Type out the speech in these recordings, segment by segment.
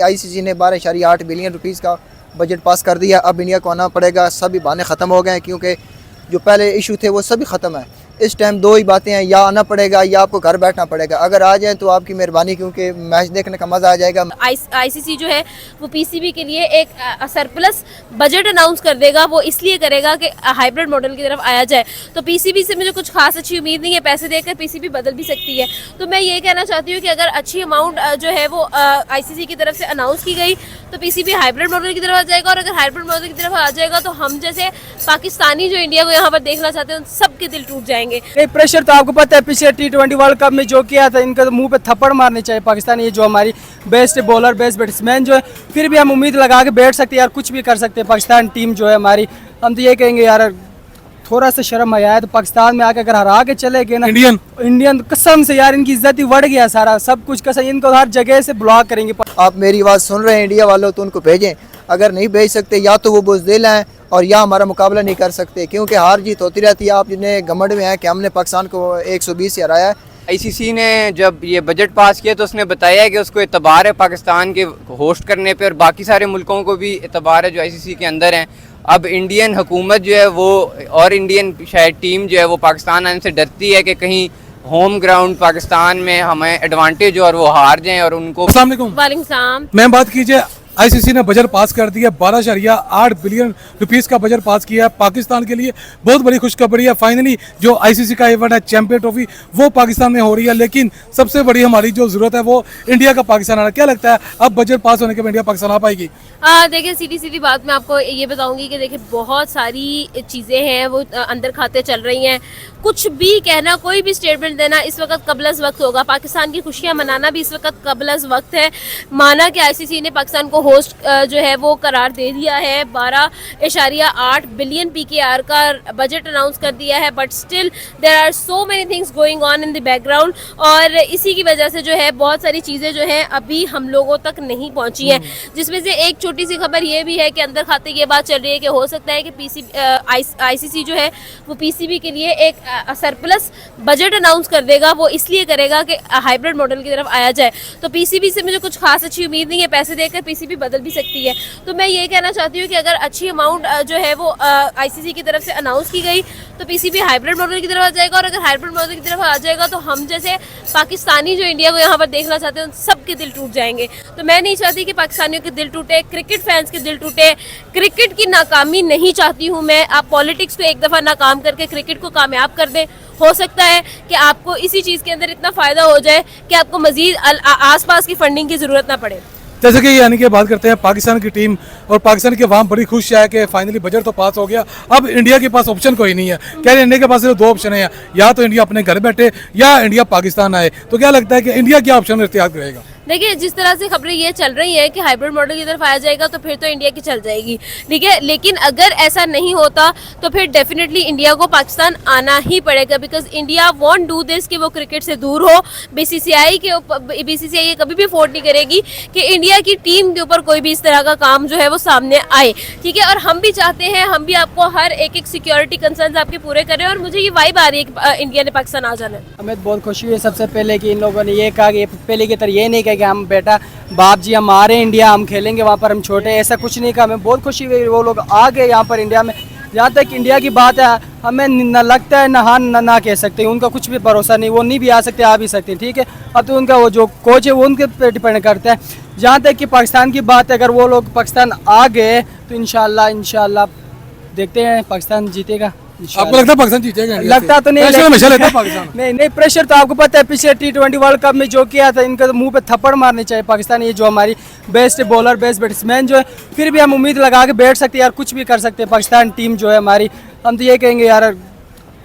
ICC ने 12.8 billion rupees का budget pass कर दिया। अब इंडिया को आना पड़ेगा, सभी बहाने ख़त्म हो गए हैं क्योंकि जो पहले इशू थे वो सभी ख़त्म है। इस टाइम दो ही बातें हैं, या आना पड़ेगा या आपको घर बैठना पड़ेगा। अगर आ जाए तो आपकी मेहरबानी, क्योंकि मैच देखने का मज़ा आ जाएगा। आईसीसी जो है वो पीसीबी के लिए एक सरप्लस बजट अनाउंस कर देगा। वो इसलिए करेगा कि हाइब्रिड मॉडल की तरफ आया जाए। तो पीसीबी से मुझे कुछ खास अच्छी उम्मीद नहीं है, पैसे देकर पीसीबी बदल भी सकती है। तो मैं ये कहना चाहती हूँ कि अगर अच्छी अमाउंट जो है वो आईसीसी की तरफ से अनाउंस की गई तो पीसीबी हाइब्रिड मॉडल की तरफ आ जाएगा। और अगर हाइब्रिड मॉडल की तरफ आ जाएगा तो हम जैसे पाकिस्तानी जो इंडिया को यहाँ पर देखना चाहते हैं उन सबके दिल टूट जाएंगे। नहीं, प्रेशर तो आपको पता है पिछले T20 वर्ल्ड कप में जो किया था, इनका मुंह पे थप्पड़ मारने चाहिए पाकिस्तान। ये जो हमारी बेस्ट बॉलर बेस्ट बैट्समैन जो है, फिर भी हम उम्मीद लगा के बैठ सकते हैं यार, कुछ भी कर सकते हैं। पाकिस्तान टीम जो है हमारी, हम तो ये कहेंगे यार थोड़ा सा शर्म आया है। तो पाकिस्तान में आकर अगर हरा के चले गए ना इंडियन कसम से यार इनकी इज्जत ही बढ़ गया, सारा सब कुछ कसम, इनको हर जगह से ब्लॉक करेंगे। आप मेरी आवाज़ सुन रहे हैं इंडिया वालों, तो उनको भेजें। अगर नहीं भेज सकते या तो वो बुज़दिल हैं और या हमारा मुकाबला नहीं कर सकते, क्योंकि हार जीत होती रहती है। आप जिन्हें घमंड में हैं कि हमने पाकिस्तान को 120 से हराया है। आईसीसी ने जब ये बजट पास किया तो उसने बताया है कि उसको एतबार है पाकिस्तान के होस्ट करने पे, और बाकी सारे मुल्कों को भी एतबार है जो आईसीसी के अंदर हैं। अब इंडियन हुकूमत जो है वो और इंडियन शायद टीम जो है वो पाकिस्तान आने से डरती है कि कहीं होम ग्राउंड पाकिस्तान में हमें एडवांटेज और वो हार जाएं और उनको। अस्सलाम वालेकुम। वालेकुम सलाम। मैम, बात कीजिए, आईसीसी ने बजट पास कर दिया, 12.8 बिलियन रुपीस का बजट पास किया है पाकिस्तान के लिए। बहुत बड़ी खुशखबरी है। फाइनली जो आईसीसी का इवेंट है चैंपियन ट्रॉफी, वो पाकिस्तान में हो रही है। लेकिन सबसे बड़ी हमारी जो जरूरत है वो इंडिया का पाकिस्तान आना। क्या लगता है अब बजट पास होने के बाद इंडिया पाकिस्तान आ पाएगी? देखिए सीधी बात मैं आपको ये बताऊंगी कि देखिए बहुत सारी चीज़ें हैं वो अंदर खाते चल रही हैं। कुछ भी कहना, कोई भी स्टेटमेंट देना इस वक्त कबलस वक्त होगा। पाकिस्तान की खुशियां मनाना भी इस वक्त कबलस वक्त है। माना कि आईसीसी ने पाकिस्तान को होस्ट जो है वो करार दे दिया है, 12.8 बिलियन पीकेआर का बजट अनाउंस कर दिया है, but still there are so many things going on in the background. और इसी की वजह से जो है बहुत सारी चीज़ें जो हैं अभी हम लोगों तक नहीं पहुंची हैं। जिसमें से एक छोटी सी खबर ये भी है कि अंदर खाते ये बात चल रही है कि हो सकता है कि आईसीसी जो है वो पीसीबी के लिए एक सरप्लस बजट अनाउंस कर देगा। वो इसलिए करेगा कि हाइब्रिड मॉडल की तरफ आया जाए। तो पीसीबी से मुझे कुछ खास अच्छी उम्मीद नहीं है, पैसे देकर पीसीबी बदल भी सकती है। तो मैं ये कहना चाहती हूँ कि अगर अच्छी अमाउंट जो है वो आईसीसी की तरफ से अनाउंस की गई तो पीसीबी हाइब्रिड मॉडल की तरफ आ जाएगा। और अगर हाइब्रिड मॉडल की तरफ आ जाएगा तो हम जैसे पाकिस्तानी जो इंडिया को यहाँ पर देखना चाहते हैं उन सबके दिल टूट जाएंगे। तो मैं नहीं चाहती कि पाकिस्तानियों के दिल टूटे, क्रिकेट फैंस के दिल टूटे। क्रिकेट की नाकामी नहीं चाहती हूँ मैं। आप पॉलिटिक्स को एक दफ़ा नाकाम करके क्रिकेट को कामयाब कर दें। हो सकता है कि आपको इसी चीज़ के अंदर इतना फ़ायदा हो जाए कि आपको मज़ीद आसपास की फंडिंग की ज़रूरत ना पड़े। जैसे कि यानी कि बात करते हैं पाकिस्तान की टीम और पाकिस्तान के अवाम बड़ी खुश है कि फाइनली बजट तो पास हो गया। अब इंडिया के पास ऑप्शन कोई नहीं है। कह रहे इंडिया के पास सिर्फ दो ऑप्शन है, या तो इंडिया अपने घर बैठे या इंडिया पाकिस्तान आए। तो क्या लगता है कि इंडिया क्या ऑप्शन इख्तियार करेगा? देखिए जिस तरह से खबरें ये चल रही हैं कि हाइब्रिड मॉडल की तरफ आया जाएगा तो फिर तो इंडिया की चल जाएगी, ठीक है। लेकिन अगर ऐसा नहीं होता तो फिर डेफिनेटली इंडिया को पाकिस्तान आना ही पड़ेगा, because India want do this कि वो क्रिकेट से दूर हो। बीसीसीआई ये कभी भी अफोर्ड नहीं करेगी कि इंडिया की टीम के ऊपर कोई भी इस तरह का काम जो है वो सामने आए, ठीक है। और हम भी चाहते हैं, हम भी आपको हर एक सिक्योरिटी कंसर्न्स आपके पूरे करें। और मुझे ये वाइब आ रही है कि इंडिया ने पाकिस्तान आ जाना है। हमें बहुत खुशी हुई सबसे पहले कि इन लोगों ने ये कहा कि पहले की तरह ये नहीं कहा कि हम बेटा बाप जी हम आ रहे हैं इंडिया, हम खेलेंगे वहाँ पर, हम छोटे, ऐसा कुछ नहीं कहा। हमें बहुत खुशी हुई वो लोग आ गए यहाँ पर इंडिया में। जहाँ तक इंडिया की बात है, हमें न लगता है हाँ ना कह सकते, उनका कुछ भी भरोसा नहीं, वो नहीं भी आ सकते, आ भी सकते, ठीक है। अब तो उनका वो जो कोच है वो उनके पे डिपेंड करता है। जहाँ तक कि पाकिस्तान की बात है, अगर वो लोग पाकिस्तान आ गए तो इंशाल्लाह देखते हैं पाकिस्तान जीतेगा। आपको लगता है पाकिस्तान जीतेगा? लगता तो नहीं, हमेशा लेता है पाकिस्तान। नहीं, प्रेशर तो आपको पता है पिछले T20 वर्ल्ड कप में जो किया था, इनका मुंह पे थप्पड़ मारने चाहिए पाकिस्तान। ये जो हमारी बेस्ट बॉलर बेस्ट बैट्समैन जो है, फिर भी हम उम्मीद लगा के बैठ सकते हैं यार, कुछ भी कर सकते हैं। पाकिस्तान टीम जो है हमारी, हम तो ये कहेंगे यार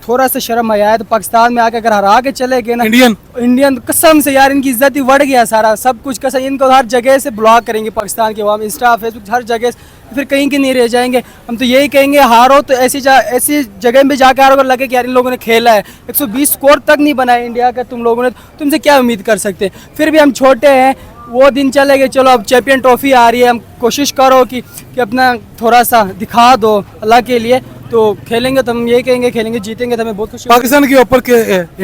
थोड़ा सा शर्म आया है। तो पाकिस्तान में आकर अगर हरा के चले गए ना इंडियन कसम से यार इनकी इज्जत ही बढ़ गया, सारा सब कुछ कसम, इनको हर जगह से ब्लॉक करेंगे पाकिस्तान के अवाम, इंस्टा फेसबुक हर जगह से, फिर कहीं के नहीं रह जाएंगे। हम तो यही कहेंगे हारो तो ऐसी जगह में जाकर हारो, अगर लगे कि यार इन लोगों ने खेला है, 120 स्कोर तक नहीं बनाया इंडिया का तुम लोगों ने, तुमसे क्या उम्मीद कर सकते हैं। फिर भी हम छोटे हैं, वो दिन चले गए। चलो अब चैंपियन ट्रॉफी आ रही है, हम कोशिश करो कि अपना थोड़ा सा दिखा दो अल्लाह के लिए, तो खेलेंगे तो हम यही कहेंगे खेलेंगे, जीतेंगे तो हमें बहुत खुशी। पाकिस्तान के ऊपर के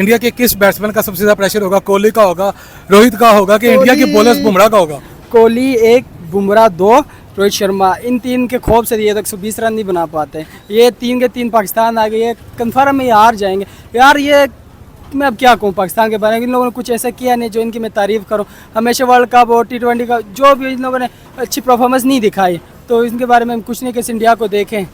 इंडिया के किस बैट्समैन का सबसे ज्यादा प्रेशर होगा? कोहली का होगा, रोहित का होगा कि इंडिया के बॉलर्स बुमराह का होगा? कोहली 1, बुमराह 2, रोहित शर्मा, इन 3 के खौफ से ये तक 120 रन नहीं बना पाते। ये 3 के 3 पाकिस्तान आ गए, ये कन्फर्म है ये हार जाएंगे यार। ये मैं अब क्या कहूँ पाकिस्तान के बारे में, इन लोगों ने कुछ ऐसा किया नहीं जो इनकी मैं तारीफ़ करूँ। हमेशा वर्ल्ड कप और T20 का जो भी इन लोगों ने अच्छी परफॉर्मेंस नहीं दिखाई, तो इनके बारे में हम कुछ नहीं, कैसे इंडिया को देखें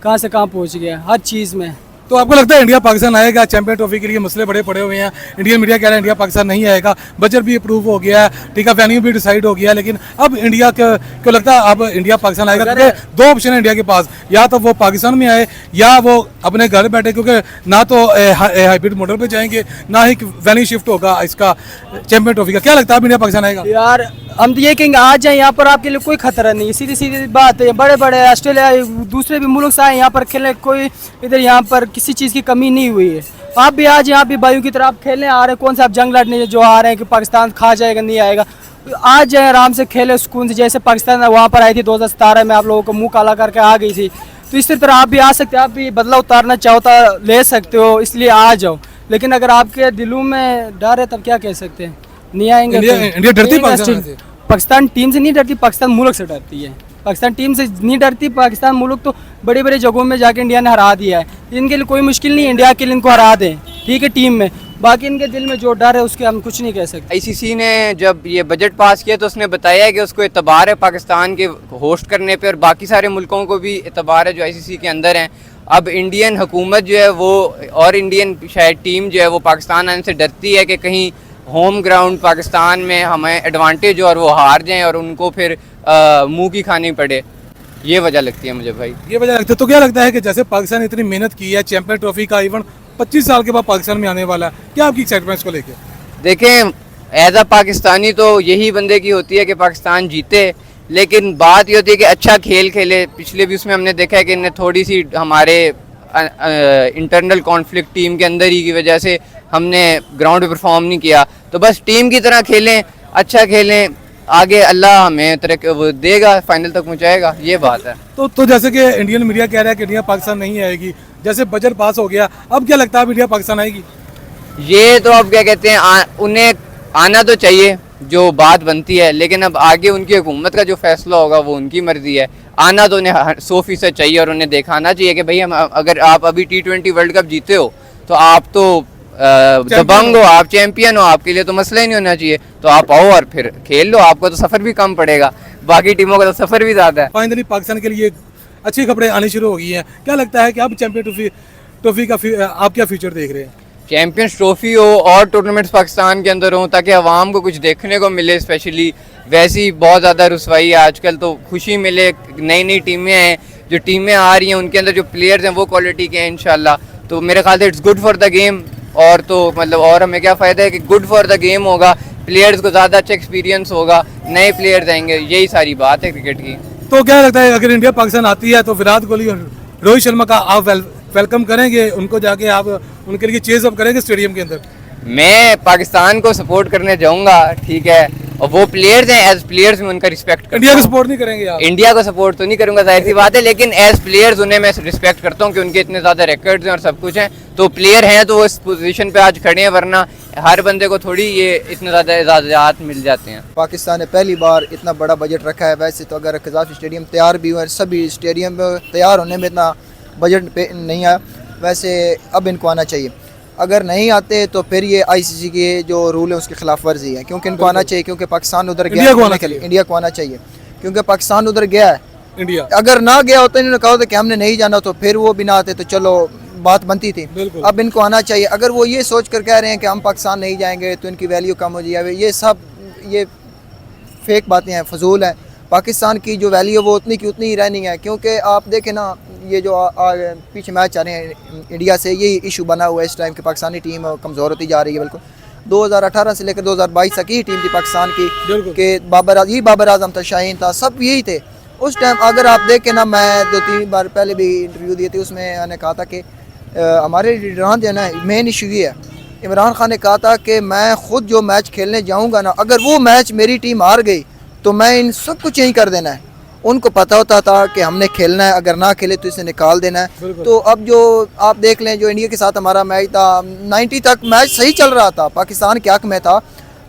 कहाँ से कहाँ पहुँच गया हर चीज़ में। तो आपको लगता है इंडिया पाकिस्तान आएगा? चैंपियन ट्रॉफी के लिए मसले बड़े पड़े हुए हैं, इंडियन मीडिया कह रहा है इंडिया पाकिस्तान नहीं आएगा, बजट भी अप्रूव हो गया है, ठीक है, वेन्यू भी डिसाइड हो गया है, लेकिन अब इंडिया को लगता है अब इंडिया पाकिस्तान आएगा? क्योंकि 2 ऑप्शन है इंडिया के पास, या तो वो पाकिस्तान में आए या वो अपने घर बैठे, क्योंकि ना तो हाइब्रिड मॉडल पे जाएंगे ना ही वेन्यू शिफ्ट होगा इसका चैंपियन ट्रॉफी का। क्या लगता है अब इंडिया पाकिस्तान आएगा? यार हम तो ये कहेंगे आ जाए, यहाँ पर आपके लिए कोई खतरा नहीं है, सीधी सीधी बात है। बड़े बड़े ऑस्ट्रेलिया दूसरे भी मुल्क से आए यहाँ पर खेलने, कोई इधर यहाँ पर किसी चीज़ की कमी नहीं हुई है। आप भी आज यहाँ भी भाइयों की तरह आप खेलने आ रहे हैं, कौन सा आप जंग लड़ने जो आ रहे हैं कि पाकिस्तान खा जाएगा नहीं आएगा। आज जाए आराम से खेले सुकून से, जैसे पाकिस्तान वहाँ पर आई थी 2017 में, आप लोगों को मुँह काला करके आ गई थी, तो इसी तरह आप भी आ सकते हैं। आप भी बदला उतारना चाहो तो ले सकते हो, इसलिए आ जाओ। लेकिन अगर आपके दिलों में डर है तब क्या कह सकते हैं, नहीं आएंगे। इंडिया डरती है पाकिस्तान से? पाकिस्तान टीम से नहीं डरती, पाकिस्तान मुल्क से डरती है। पाकिस्तान टीम से नहीं डरती, पाकिस्तान मुल्क तो बड़े बड़े जगहों में जाके इंडिया ने हरा दिया है। इनके लिए कोई मुश्किल नहीं है इंडिया के लिए इनको हरा दें, ठीक है, टीम में। बाकी इनके दिल में जो डर है उसके हम कुछ नहीं कह सकते। आईसीसी ने जब ये बजट पास किया तो उसने बताया कि उसको एतबार है पाकिस्तान के होस्ट करने पे, और बाकी सारे मुल्कों को भी एतबार है जो आईसीसी के अंदर हैं। अब इंडियन हुकूमत जो है वो और इंडियन शायद टीम जो है वो पाकिस्तान आने से डरती है कि कहीं होम ग्राउंड पाकिस्तान में हमें एडवांटेज हो और वो हार जाएं और उनको फिर मुंह की खानी पड़े। ये वजह लगती है मुझे भाई, ये वजह लगती है। तो क्या लगता है कि जैसे पाकिस्तान इतनी मेहनत की है, चैंपियन ट्रॉफी का इवन 25 साल के बाद पाकिस्तान में आने वाला है, क्या आपकी एक्साइटमेंट को लेकर? देखें एज अ पाकिस्तानी तो यही बंदे की होती है कि पाकिस्तान जीते, लेकिन बात ये होती है कि अच्छा खेल खेले। पिछले भी उसमें हमने देखा है कि इन्हें थोड़ी सी हमारे इंटरनल कॉन्फ्लिक्ट टीम के अंदर ही की वजह से हमने ग्राउंड पे परफॉर्म नहीं किया। तो बस टीम की तरह खेलें, अच्छा खेलें, आगे अल्लाह हमें तरक्की वो देगा, फाइनल तक पहुंचाएगा, ये बात है। तो जैसे कि इंडियन मीडिया कह रहा है कि इंडिया पाकिस्तान नहीं आएगी, जैसे बजट पास हो गया, अब क्या लगता है अब इंडिया पाकिस्तान आएगी? ये तो अब क्या कहते हैं उन्हें आना तो चाहिए जो बात बनती है, लेकिन अब आगे उनकी हुकूमत का जो फैसला होगा वो उनकी मर्जी है। आना तो उन्हें 100% चाहिए और उन्हें दिखाना चाहिए कि भाई हम अगर आप अभी T20 वर्ल्ड कप जीते हो तो आप तो दबंग हो, आप चैंपियन हो, आपके लिए तो मसला ही नहीं होना चाहिए। तो आप आओ और फिर खेल लो, आपको तो सफ़र भी कम पड़ेगा, बाकी टीमों का तो सफ़र भी ज़्यादा है। फाइनली पाकिस्तान के लिए अच्छी खबरें आनी शुरू हो गई हैं। क्या लगता है कि आप चैंपियन ट्रॉफी का आप क्या फ्यूचर देख रहे हैं? चैंपियंस ट्रॉफी हो और टूर्नामेंट्स पाकिस्तान के अंदर हो ताकि आवाम को कुछ देखने को मिले। स्पेशली वैसी बहुत ज़्यादा रुसवाई है आजकल, तो खुशी मिले, नई नई टीमें हैं, जो टीमें आ रही हैं उनके अंदर जो प्लेयर्स हैं वो क्वालिटी के हैं इंशाल्लाह। तो मेरे ख्याल से it's good for the game, और तो मतलब और हमें क्या फ़ायदा है कि गुड फॉर द गेम होगा, प्लेयर्स को ज़्यादा अच्छा एक्सपीरियंस होगा, नए प्लेयर्स आएंगे, यही सारी बात है क्रिकेट की। तो क्या लगता है अगर इंडिया पाकिस्तान आती है तो विराट कोहली और रोहित शर्मा का आप वेलकम करेंगे, उनको जाके आप उनके लिए चेज अप करेंगे स्टेडियम के अंदर? मैं पाकिस्तान को सपोर्ट करने जाऊंगा, ठीक है, और वो प्लेयर्स हैं, एज प्लेयर्स में उनका रिस्पेक्ट करता हूं। इंडिया को सपोर्ट नहीं करेंगे आप? इंडिया को सपोर्ट तो नहीं करूंगा, जाहिर सी बात है, लेकिन एज प्लेयर्स उन्हें मैं रिस्पेक्ट करता हूं कि उनके इतने ज़्यादा रिकॉर्ड्स हैं और सब कुछ हैं। तो प्लेयर हैं तो वो इस पोजीशन पे आज खड़े हैं, वरना हर बंदे को थोड़ी ये इतने ज़्यादा इजाज़त मिल जाते हैं। पाकिस्तान ने पहली बार इतना बड़ा बजट रखा है। वैसे तो अगर कज़ाफ़ी स्टेडियम तैयार भी हुआ, सभी स्टेडियम तैयार होने में इतना बजट पे नहीं आया, वैसे अब इनको आना चाहिए। अगर नहीं आते तो फिर ये आईसीसी के जो रूल है उसकी खिलाफ वर्जी है, क्योंकि इनको आना चाहिए, क्योंकि पाकिस्तान उधर गया, इंडिया को आना चाहिए, क्योंकि पाकिस्तान उधर गया है। इंडिया अगर ना गया होता, इन्होंने कहा होता कि हमने नहीं जाना, तो फिर वो भी ना आते तो चलो बात बनती थी। अब इनको आना चाहिए। अगर वो ये सोच कर कह रहे हैं कि हम पाकिस्तान नहीं जाएंगे तो इनकी वैल्यू कम हो जाए, ये सब ये फेक बातें हैं, फजूल है। पाकिस्तान की जो वैल्यू है वो उतनी की उतनी ही रहनी है, क्योंकि आप देखें ना, ये जो पीछे मैच आ रहे हैं इंडिया से, यही इशू बना हुआ है इस टाइम की पाकिस्तानी टीम कमज़ोर होती जा रही है। बिल्कुल 2018 से लेकर 2022 तक ही टीम थी पाकिस्तान की, कि बाबर आजम था, शाहीन था, सब यही थे उस टाइम। अगर आप देखें ना, मैं 2-3 बार पहले भी इंटरव्यू दिए थे, उसमें मैंने कहा था कि हमारे लीडरान जो है ना, मेन इशू ये है। इमरान खान ने कहा था कि मैं ख़ुद जो मैच खेलने जाऊँगा ना, अगर वो मैच मेरी टीम हार गई तो मैं इन सब कुछ यही कर देना है। उनको पता होता था कि हमने खेलना है, अगर ना खेले तो इसे निकाल देना है। तो अब जो आप देख लें, जो इंडिया के साथ हमारा मैच था, 90 तक मैच सही चल रहा था, पाकिस्तान के हक में था,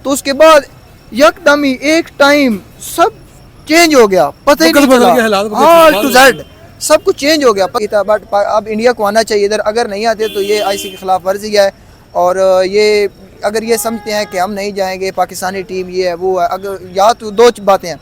तो उसके बाद यकदम ही एक टाइम सब चेंज हो गया, पता ही वक्त नहीं बदल गए, हालात चला, बदल गए, ऑल टू जेड सब कुछ चेंज हो गया। बट अब इंडिया को आना चाहिए इधर, अगर नहीं आते तो ये आईसीसी के खिलाफ वर्जी है। और ये अगर ये समझते हैं कि हम नहीं जाएंगे, पाकिस्तानी टीम ये है वो है, अगर या तो दो बातें हैं,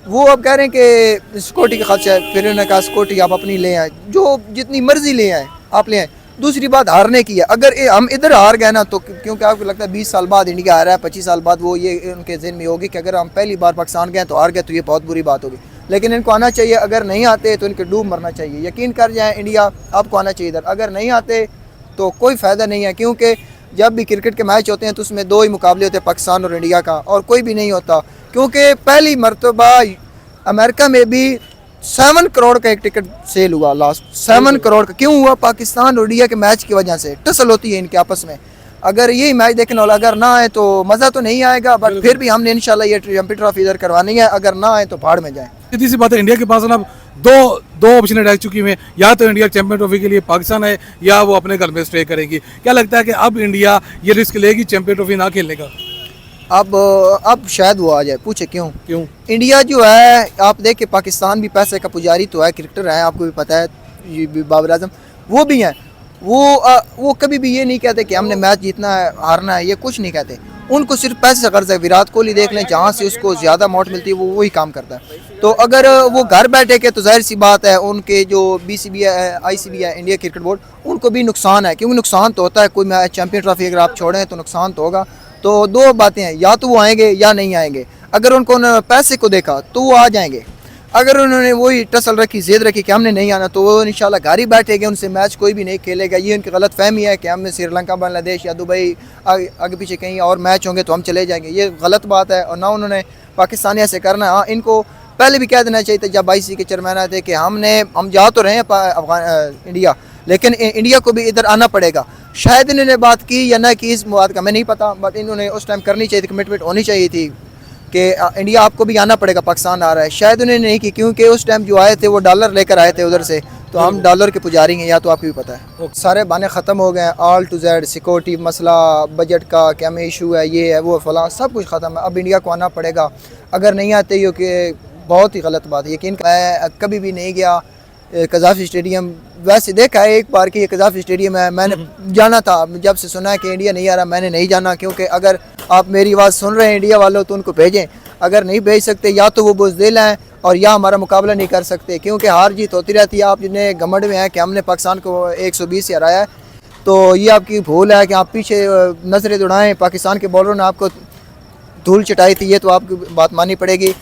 वो अब कह रहे हैं कि सिक्योरिटी का खर्चा है, फिर उन्होंने कहा सिक्योरिटी आप अपनी ले आए, जो जितनी मर्जी ले आए आप ले आए। दूसरी बात हारने की है, अगर हम इधर हार गए ना तो क्योंकि आपको लगता है 20 साल बाद इंडिया आ रहा है, 25 साल बाद, वो ये उनके जहन में होगी कि अगर हम पहली बार पाकिस्तान गए तो हार गए तो ये बहुत बुरी बात होगी। लेकिन इनको आना चाहिए, अगर नहीं आते तो इनके डूब मरना चाहिए। यकीन कर जाएँ, इंडिया आपको आना चाहिए इधर, अगर नहीं आते तो कोई फ़ायदा नहीं है। क्योंकि जब भी क्रिकेट के मैच होते हैं तो उसमें दो ही मुकाबले होते हैं, पाकिस्तान और इंडिया का, और कोई भी नहीं होता। क्योंकि पहली मरतबा अमेरिका में भी 7 करोड़ का एक टिकट सेल हुआ, लास्ट 7 करोड़ का। क्यों हुआ? पाकिस्तान और इंडिया के मैच की वजह से टसल होती है इनके आपस में। अगर यही मैच देखने वाला अगर ना आए तो मज़ा तो नहीं आएगा, बट फिर भी हमने इंशाल्लाह ये चैंपियन ट्रॉफी इधर करवानी है। अगर ना आए तो भाड़ में जाए। सीधी सी बात है, इंडिया के पास ना दो ऑप्शन रह चुकी हैं, या तो इंडिया चैंपियन ट्रॉफी के लिए पाकिस्तान है, या वो अपने घर में स्टे करेगी। क्या लगता है कि अब इंडिया ये रिस्क लेगी चैंपियन ट्रॉफी ना खेलने का? अब शायद वो आ जाए। पूछे क्यों? इंडिया जो है, आप देखें पाकिस्तान भी पैसे का पुजारी तो है, क्रिकेटर है, आपको भी पता है, ये भी बाबर आजम वो भी हैं। वो कभी भी ये नहीं कहते कि हमने मैच जीतना है हारना है, ये कुछ नहीं कहते। उनको सिर्फ पैसे से गर्ज है। विराट कोहली देख लें, जहाँ से उसको ज़्यादा अमाउंट मिलती है वो वही काम करता है। तो अगर वो घर बैठे के तो जाहिर सी बात है उनके जो BCB है, ICB है, इंडिया क्रिकेट बोर्ड, उनको भी नुकसान है। क्योंकि नुकसान तो होता है, कोई मैच चैंपियन ट्रॉफी अगर आप छोड़ें तो नुकसान तो होगा। तो दो बातें हैं, या तो वो आएंगे या नहीं आएंगे। अगर उनको पैसे को देखा तो वो आ जाएंगे। अगर उन्होंने वही टसल रखी, जिद रखी कि हमने नहीं आना, तो वो इंशाल्लाह घर ही बैठेंगे, उनसे मैच कोई भी नहीं खेलेगा। ये उनकी गलत फहमी है कि हमने श्रीलंका, बांग्लादेश या दुबई आगे पीछे कहीं और मैच होंगे तो हम चले जाएंगे। ये गलत बात है, और ना उन्होंने पाकिस्तानी ऐसे करना। हाँ, इनको पहले भी कह देना चाहिए था जब ICC के चेयरमैन आए थे कि हम जा तो रहे हैं इंडिया, लेकिन इंडिया को भी इधर आना पड़ेगा। शायद इन्होंने बात की या ना की, इस बात का मैं नहीं पता, बट इन्होंने उस टाइम करनी चाहिए थी, कमिटमेंट होनी चाहिए थी कि इंडिया आपको भी आना पड़ेगा, पाकिस्तान आ रहा है। शायद उन्होंने नहीं की, क्योंकि उस टाइम जो आए थे वो डॉलर लेकर आए थे उधर से, तो हम डॉलर के पुजारी हैं, या तो आपको भी पता है। सारे बहाने ख़त्म हो गए हैं, ऑल टू जेड, सिक्योरिटी मसला, बजट का क्या में इशू है, ये है वो फलां, सब कुछ ख़त्म है। अब इंडिया को आना पड़ेगा, अगर नहीं आते हो कि बहुत ही गलत बात है। यकीन मैं कभी भी नहीं गया कज़ाफ़ी स्टेडियम, वैसे देखा है एक बार कि ये कज़ाफ़ी स्टेडियम है, मैंने जाना था। जब से सुना है कि इंडिया नहीं आ रहा, मैंने नहीं जाना। क्योंकि अगर आप मेरी आवाज़ सुन रहे हैं इंडिया वालों तो उनको भेजें, अगर नहीं भेज सकते या तो वो बुज़दिल हैं और या हमारा मुकाबला नहीं कर सकते। क्योंकि हार जीत होती रहती है। आप जिन्हें घमंड में हैं कि हमने पाकिस्तान को 120 से हराया है, तो ये आपकी भूल है कि आप पीछे नज़रें दौड़ाएँ। पाकिस्तान के बॉलरों ने आपको धूल चटाई थी, ये तो आपकी बात माननी पड़ेगी।